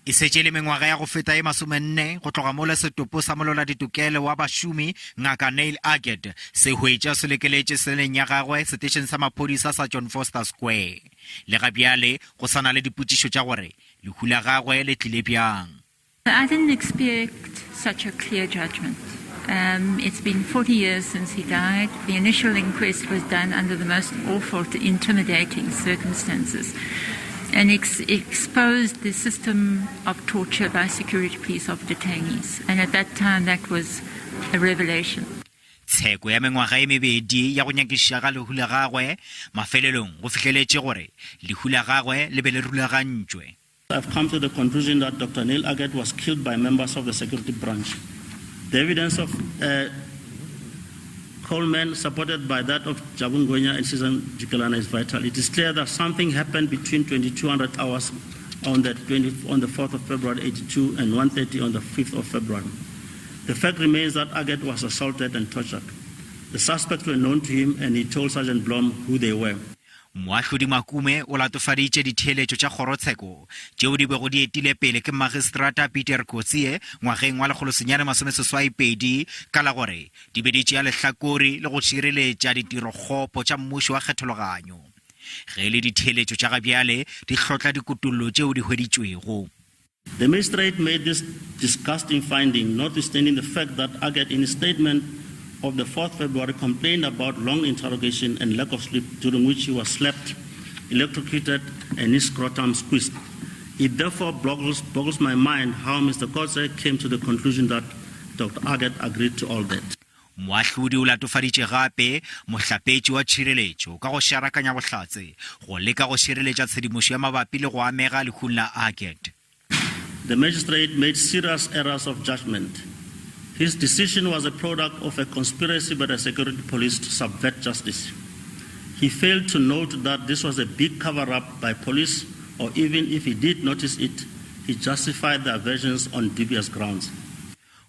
E setse le mengwaga ya go feta e 40 go tloga mo le setopo sa molola ditukelo wa bašomi ngaka Niel Aggett se hwetša se lekeletse seleng ya gagwe setešeng sa maphodisa sa John Voster Square. Le ga bjale go sana le dipotšišo tša gore lehu la gagwe le tlile bjang. I didn't expect such a clear judgment. It's been 40 years since he died. The initial inquest was done under the most awful, intimidating circumstances and exposed the system of torture by security police of detainees. And at that time, that was a revelation. Tsheko ya mengwaga e mebedi ya go nyakišiša ga lehu la gagwe mafelelong go fitlheletše gore lehu la gagwe le be le rulagantšwe. I've come to the conclusion that Dr. Niel Aggett was killed by members of the security branch. The evidence of Coleman, supported by that of Jabungonya and Susan Jikalana, is vital. It is clear that something happened between 2200 hours on the 4th of February 82 and 1:30 on the 5th of February. The fact remains that Agget was assaulted and tortured. The suspects were known to him and he told Sergeant Blom who they were. Moahlodi Makume o latofaditše ditheeletšo tša kgorotsheko tšeo di bego di etile pele ke magistrata Peter Kotsie ngwageng wa 1962 ka la gore di be di tšea lehlakore le go šireletša ditirokgopo tša mmušo wa kgetologanyo ge le ditheeletšo tša gabjale di hlotla dikutullo tšeo di hweditswego. The magistrate made this disgusting finding, notwithstanding the fact that Agget, in his statement of the 4th February, complained about long interrogation and lack of sleep, during which he was slapped, electrocuted, and his scrotum squeezed. It therefore boggles my mind how Mr. Kotze came to the conclusion that Dr. Agget agreed to all that. Moahlodi o latofaditše gape mohlapetši wa tšhireletšo ka go šarakanya bohlatse go leka go šireletša tshedimošo ya mabapi le go amega lehung la Agget. The magistrate made serious errors of judgment. His decision was a product of a conspiracy by the security police to subvert justice. He failed to note that this was a big cover-up by police, or even if he did notice it, he justified their versions on dubious grounds.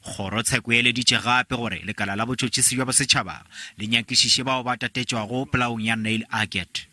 Kgorotsheko e eleditše gape gore lekala la botšhotšhisi bja bosetšhaba le nyakišiše bao ba tatetšwago polaong ya Niel Aggett.